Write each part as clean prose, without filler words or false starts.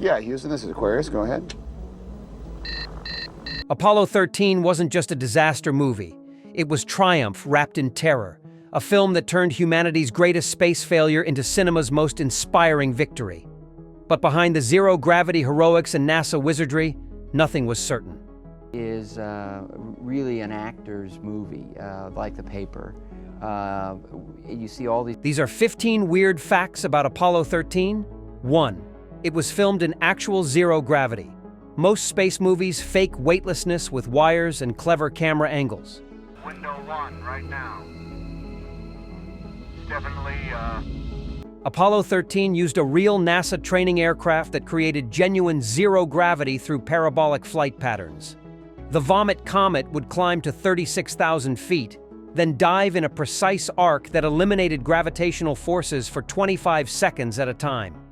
Yeah, Houston, this is Aquarius. Go ahead. Apollo 13 wasn't just a disaster movie. It was triumph wrapped in terror, a film that turned humanity's greatest space failure into cinema's most inspiring victory. But behind the zero-gravity heroics and NASA wizardry, nothing was certain. Is really an actor's movie, like The Paper. You see all these... These are 15 weird facts about Apollo 13. 1. It was filmed in actual zero gravity. Most space movies fake weightlessness with wires and clever camera angles. Window 1 right now. It's definitely, Apollo 13 used a real NASA training aircraft that created genuine zero gravity through parabolic flight patterns. The Vomit Comet would climb to 36,000 feet, then dive in a precise arc that eliminated gravitational forces for 25 seconds at a time.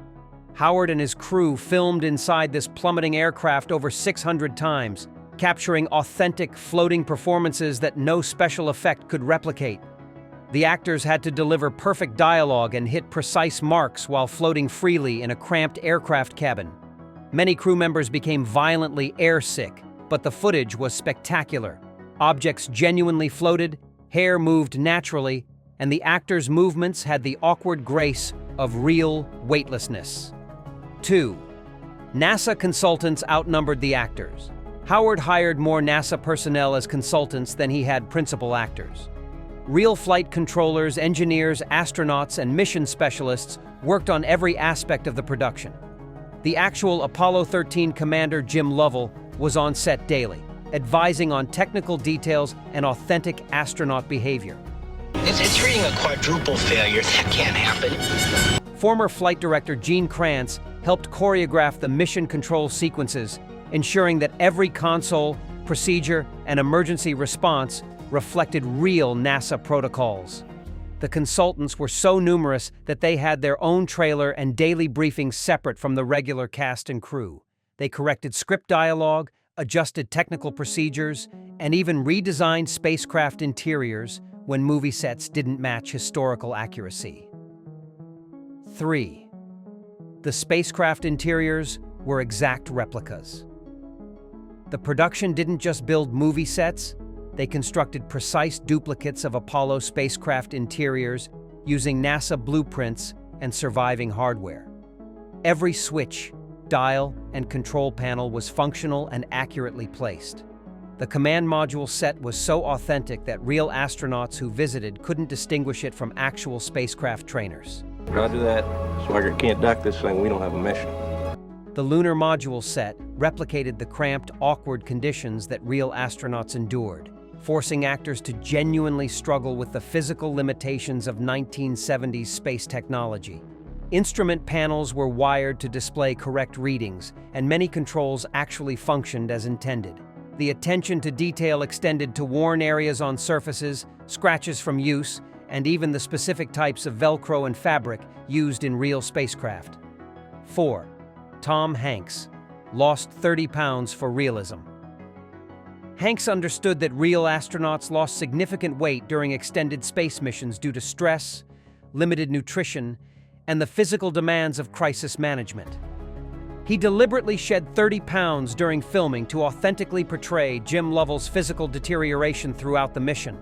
Howard and his crew filmed inside this plummeting aircraft over 600 times, capturing authentic, floating performances that no special effect could replicate. The actors had to deliver perfect dialogue and hit precise marks while floating freely in a cramped aircraft cabin. Many crew members became violently airsick, but the footage was spectacular. Objects genuinely floated, hair moved naturally, and the actors' movements had the awkward grace of real weightlessness. 2. NASA consultants outnumbered the actors. Howard hired more NASA personnel as consultants than he had principal actors. Real flight controllers, engineers, astronauts, and mission specialists worked on every aspect of the production. The actual Apollo 13 commander, Jim Lovell, was on set daily, advising on technical details and authentic astronaut behavior. It's reading a quadruple failure. That can't happen. Former flight director Kranz helped choreograph the mission control sequences, ensuring that every console, procedure, and emergency response reflected real NASA protocols. The consultants were so numerous that they had their own trailer and daily briefings separate from the regular cast and crew. They corrected script dialogue, adjusted technical procedures, and even redesigned spacecraft interiors when movie sets didn't match historical accuracy. 3. The spacecraft interiors were exact replicas. The production didn't just build movie sets, they constructed precise duplicates of Apollo spacecraft interiors using NASA blueprints and surviving hardware. Every switch, dial, and control panel was functional and accurately placed. The command module set was so authentic that real astronauts who visited couldn't distinguish it from actual spacecraft trainers. Roger that. Swigert can't dock this thing. We don't have a mission. The lunar module set replicated the cramped, awkward conditions that real astronauts endured, forcing actors to genuinely struggle with the physical limitations of 1970s space technology. Instrument panels were wired to display correct readings, and many controls actually functioned as intended. The attention to detail extended to worn areas on surfaces, scratches from use, and even the specific types of Velcro and fabric used in real spacecraft. 4. Tom Hanks lost 30 pounds for realism. Hanks understood that real astronauts lost significant weight during extended space missions due to stress, limited nutrition, and the physical demands of crisis management. He deliberately shed 30 pounds during filming to authentically portray Jim Lovell's physical deterioration throughout the mission.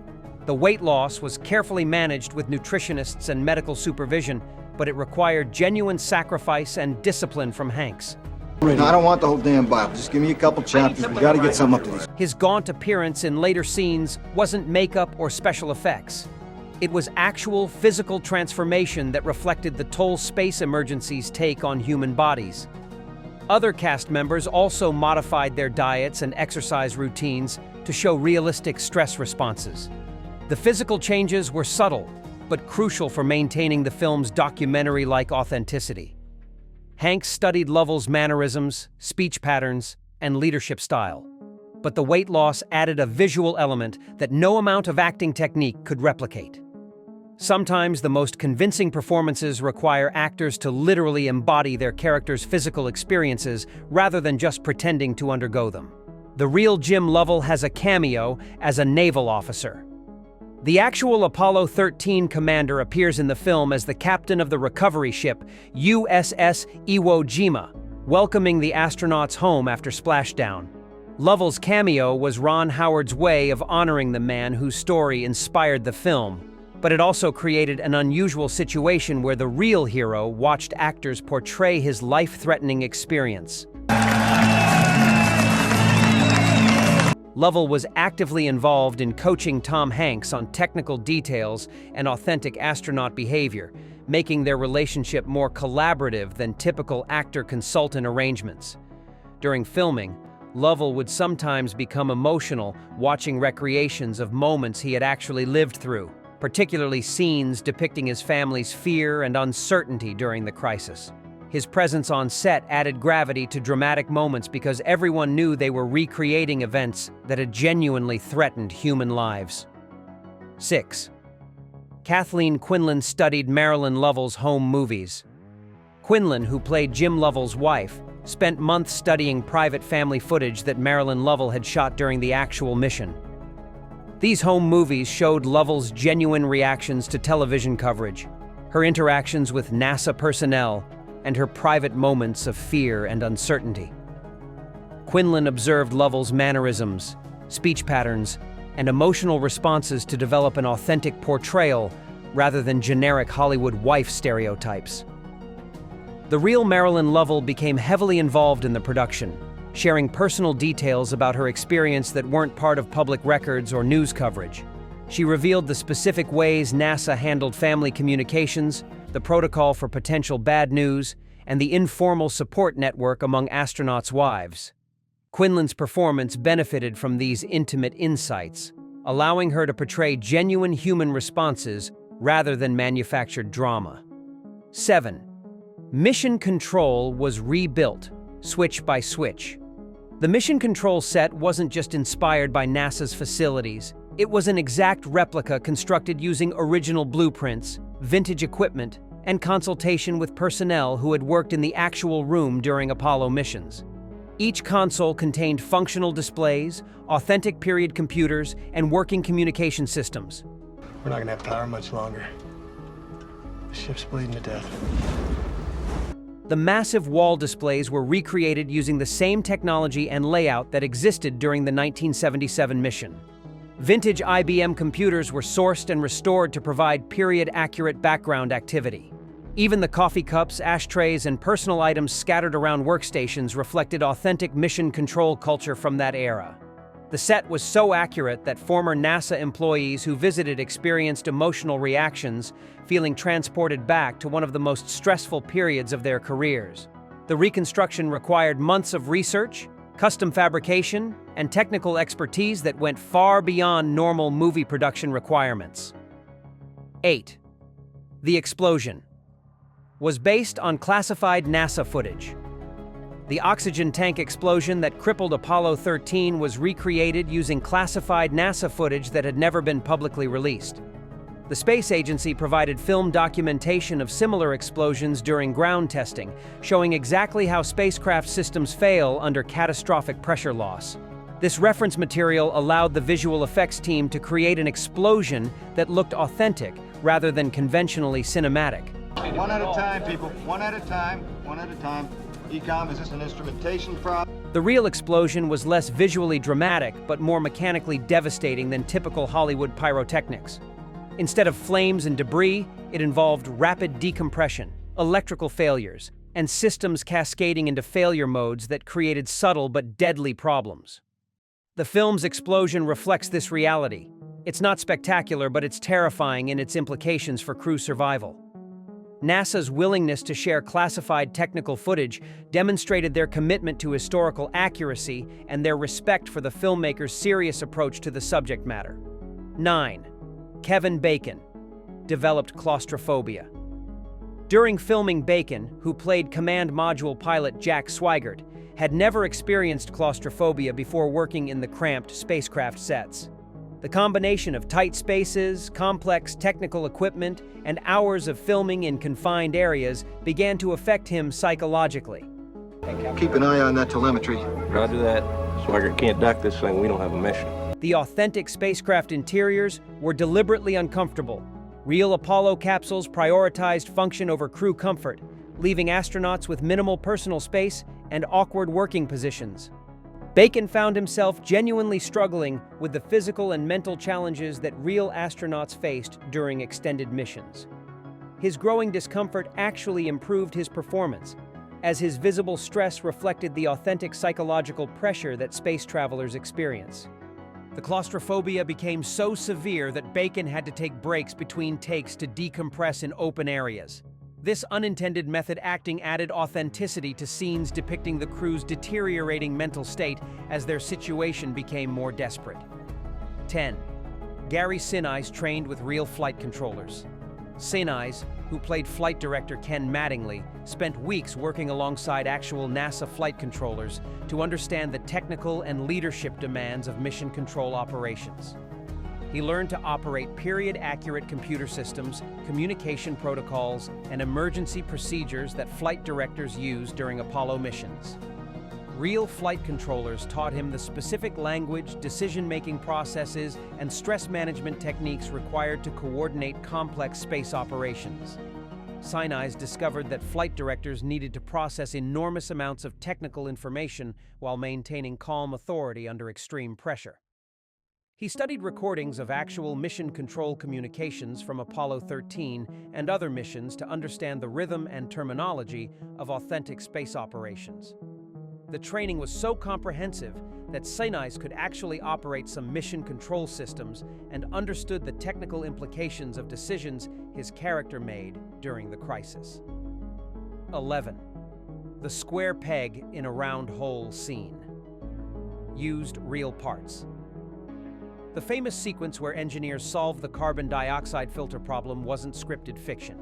The weight loss was carefully managed with nutritionists and medical supervision, but it required genuine sacrifice and discipline from Hanks. No, I don't want the whole damn Bible. Just give me a couple chapters. We gotta get something up to these. His gaunt appearance in later scenes wasn't makeup or special effects. It was actual physical transformation that reflected the toll space emergencies take on human bodies. Other cast members also modified their diets and exercise routines to show realistic stress responses. The physical changes were subtle, but crucial for maintaining the film's documentary-like authenticity. Hanks studied Lovell's mannerisms, speech patterns, and leadership style. But the weight loss added a visual element that no amount of acting technique could replicate. Sometimes the most convincing performances require actors to literally embody their characters' physical experiences rather than just pretending to undergo them. The real Jim Lovell has a cameo as a naval officer. The actual Apollo 13 commander appears in the film as the captain of the recovery ship USS Iwo Jima, welcoming the astronauts home after splashdown. Lovell's cameo was Ron Howard's way of honoring the man whose story inspired the film, but it also created an unusual situation where the real hero watched actors portray his life-threatening experience. Lovell was actively involved in coaching Tom Hanks on technical details and authentic astronaut behavior, making their relationship more collaborative than typical actor-consultant arrangements. During filming, Lovell would sometimes become emotional watching recreations of moments he had actually lived through, particularly scenes depicting his family's fear and uncertainty during the crisis. His presence on set added gravity to dramatic moments because everyone knew they were recreating events that had genuinely threatened human lives. 6. Kathleen Quinlan studied Marilyn Lovell's home movies. Quinlan, who played Jim Lovell's wife, spent months studying private family footage that Marilyn Lovell had shot during the actual mission. These home movies showed Lovell's genuine reactions to television coverage, her interactions with NASA personnel, and her private moments of fear and uncertainty. Quinlan observed Lovell's mannerisms, speech patterns, and emotional responses to develop an authentic portrayal rather than generic Hollywood wife stereotypes. The real Marilyn Lovell became heavily involved in the production, sharing personal details about her experience that weren't part of public records or news coverage. She revealed the specific ways NASA handled family communications, the protocol for potential bad news, and the informal support network among astronauts' wives. Quinlan's performance benefited from these intimate insights, allowing her to portray genuine human responses rather than manufactured drama. 7. Mission Control was rebuilt, switch by switch. The Mission Control set wasn't just inspired by NASA's facilities. It was an exact replica constructed using original blueprints, vintage equipment, and consultation with personnel who had worked in the actual room during Apollo missions. Each console contained functional displays, authentic period computers, and working communication systems. We're not gonna have power much longer. The ship's bleeding to death. The massive wall displays were recreated using the same technology and layout that existed during the 1977 mission. Vintage IBM computers were sourced and restored to provide period-accurate background activity. Even the coffee cups, ashtrays, and personal items scattered around workstations reflected authentic mission control culture from that era. The set was so accurate that former NASA employees who visited experienced emotional reactions, feeling transported back to one of the most stressful periods of their careers. The reconstruction required months of research, custom fabrication, and technical expertise that went far beyond normal movie production requirements. 8. The explosion was based on classified NASA footage. The oxygen tank explosion that crippled Apollo 13 was recreated using classified NASA footage that had never been publicly released. The space agency provided film documentation of similar explosions during ground testing, showing exactly how spacecraft systems fail under catastrophic pressure loss. This reference material allowed the visual effects team to create an explosion that looked authentic rather than conventionally cinematic. One at a time, people. One at a time. One at a time. Ecom, is this an instrumentation problem? The real explosion was less visually dramatic but more mechanically devastating than typical Hollywood pyrotechnics. Instead of flames and debris, it involved rapid decompression, electrical failures, and systems cascading into failure modes that created subtle but deadly problems. The film's explosion reflects this reality. It's not spectacular, but it's terrifying in its implications for crew survival. NASA's willingness to share classified technical footage demonstrated their commitment to historical accuracy and their respect for the filmmaker's serious approach to the subject matter. 9. Kevin Bacon developed claustrophobia. During filming, Bacon, who played Command Module pilot Jack Swigert, had never experienced claustrophobia before working in the cramped spacecraft sets. The combination of tight spaces, complex technical equipment, and hours of filming in confined areas began to affect him psychologically. Keep an eye on that telemetry. Roger that. Swigert can't dock this thing. We don't have a mission. The authentic spacecraft interiors were deliberately uncomfortable. Real Apollo capsules prioritized function over crew comfort, leaving astronauts with minimal personal space and awkward working positions. Bacon found himself genuinely struggling with the physical and mental challenges that real astronauts faced during extended missions. His growing discomfort actually improved his performance, as his visible stress reflected the authentic psychological pressure that space travelers experience. The claustrophobia became so severe that Bacon had to take breaks between takes to decompress in open areas. This unintended method acting added authenticity to scenes depicting the crew's deteriorating mental state as their situation became more desperate. 10. Gary Sinise trained with real flight controllers. Sinise, who played flight director Ken Mattingly, spent weeks working alongside actual NASA flight controllers to understand the technical and leadership demands of mission control operations. He learned to operate period-accurate computer systems, communication protocols, and emergency procedures that flight directors use during Apollo missions. Real flight controllers taught him the specific language, decision-making processes, and stress management techniques required to coordinate complex space operations. Sinise discovered that flight directors needed to process enormous amounts of technical information while maintaining calm authority under extreme pressure. He studied recordings of actual mission control communications from Apollo 13 and other missions to understand the rhythm and terminology of authentic space operations. The training was so comprehensive that Sinise could actually operate some mission control systems and understood the technical implications of decisions his character made during the crisis. 11. The square peg in a round hole scene. Used real parts. The famous sequence where engineers solved the carbon dioxide filter problem wasn't scripted fiction.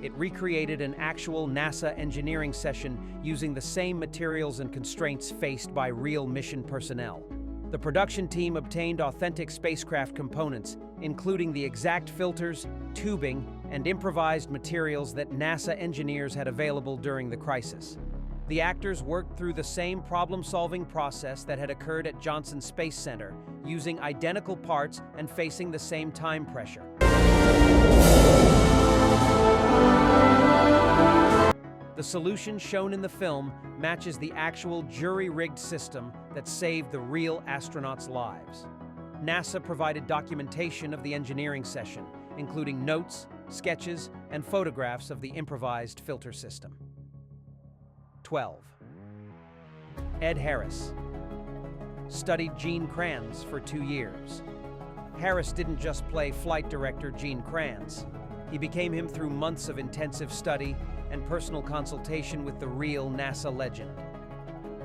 It recreated an actual NASA engineering session using the same materials and constraints faced by real mission personnel. The production team obtained authentic spacecraft components, including the exact filters, tubing, and improvised materials that NASA engineers had available during the crisis. The actors worked through the same problem-solving process that had occurred at Johnson Space Center, using identical parts and facing the same time pressure. The solution shown in the film matches the actual jury-rigged system that saved the real astronauts' lives. NASA provided documentation of the engineering session, including notes, sketches, and photographs of the improvised filter system. 12. Ed Harris. Studied Gene Kranz for 2 years. Harris didn't just play flight director Gene Kranz. He became him through months of intensive study and personal consultation with the real NASA legend.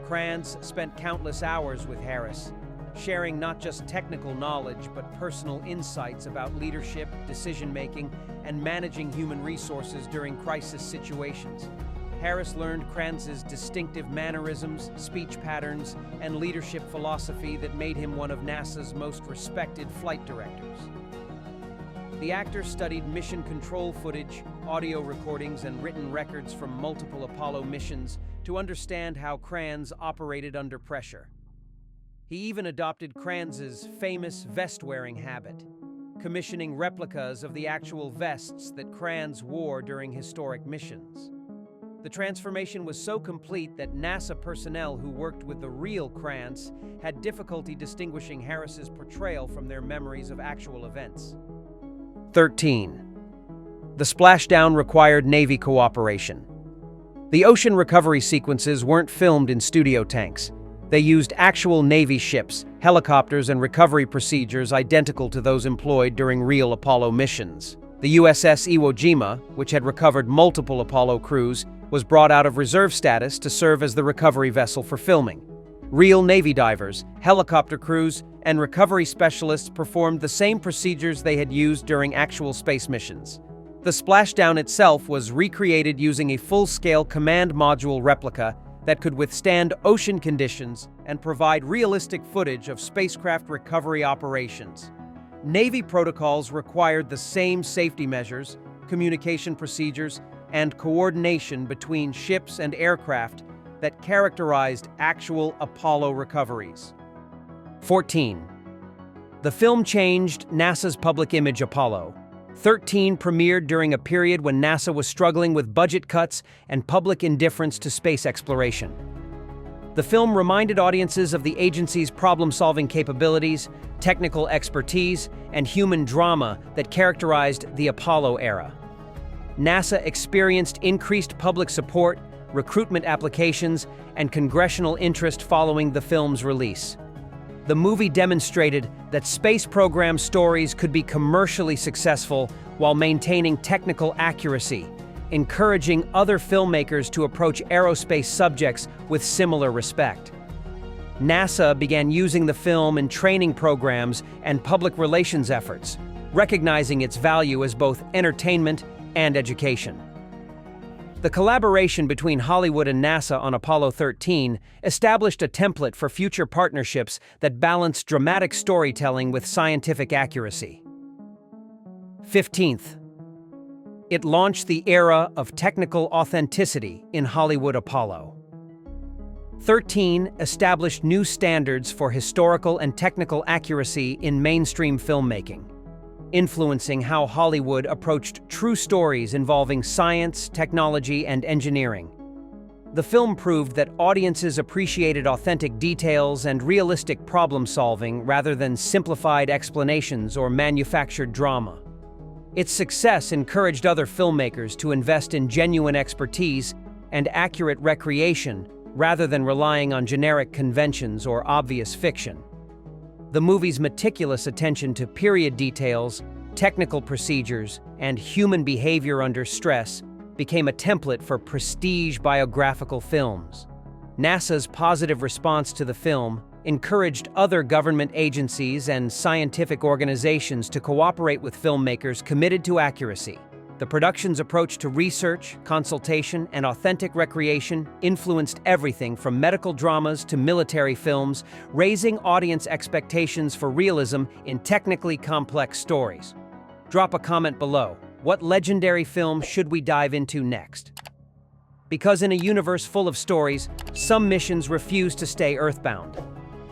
Kranz spent countless hours with Harris, sharing not just technical knowledge but personal insights about leadership, decision-making, and managing human resources during crisis situations. Harris learned Kranz's distinctive mannerisms, speech patterns, and leadership philosophy that made him one of NASA's most respected flight directors. The actor studied mission control footage, audio recordings, and written records from multiple Apollo missions to understand how Kranz operated under pressure. He even adopted Kranz's famous vest-wearing habit, commissioning replicas of the actual vests that Kranz wore during historic missions. The transformation was so complete that NASA personnel who worked with the real Kranz had difficulty distinguishing Harris's portrayal from their memories of actual events. 13. The splashdown required Navy cooperation. The ocean recovery sequences weren't filmed in studio tanks. They used actual Navy ships, helicopters, and recovery procedures identical to those employed during real Apollo missions. The USS Iwo Jima, which had recovered multiple Apollo crews, was brought out of reserve status to serve as the recovery vessel for filming. Real Navy divers, helicopter crews, and recovery specialists performed the same procedures they had used during actual space missions. The splashdown itself was recreated using a full-scale command module replica that could withstand ocean conditions and provide realistic footage of spacecraft recovery operations. Navy protocols required the same safety measures, communication procedures, and coordination between ships and aircraft that characterized actual Apollo recoveries. 14. The film changed NASA's public image. Apollo. 13 premiered during a period when NASA was struggling with budget cuts and public indifference to space exploration. The film reminded audiences of the agency's problem-solving capabilities, technical expertise, and human drama that characterized the Apollo era. NASA experienced increased public support, recruitment applications, and congressional interest following the film's release. The movie demonstrated that space program stories could be commercially successful while maintaining technical accuracy, encouraging other filmmakers to approach aerospace subjects with similar respect. NASA began using the film in training programs and public relations efforts, recognizing its value as both entertainment and education. The collaboration between Hollywood and NASA on Apollo 13 established a template for future partnerships that balanced dramatic storytelling with scientific accuracy. 15th, it launched the era of technical authenticity in Hollywood. Apollo 13 established new standards for historical and technical accuracy in mainstream filmmaking, influencing how Hollywood approached true stories involving science, technology, and engineering. The film proved that audiences appreciated authentic details and realistic problem-solving rather than simplified explanations or manufactured drama. Its success encouraged other filmmakers to invest in genuine expertise and accurate recreation rather than relying on generic conventions or obvious fiction. The movie's meticulous attention to period details, technical procedures, and human behavior under stress became a template for prestige biographical films. NASA's positive response to the film encouraged other government agencies and scientific organizations to cooperate with filmmakers committed to accuracy. The production's approach to research, consultation, and authentic recreation influenced everything from medical dramas to military films, raising audience expectations for realism in technically complex stories. Drop a comment below. What legendary film should we dive into next? Because in a universe full of stories, some missions refuse to stay earthbound.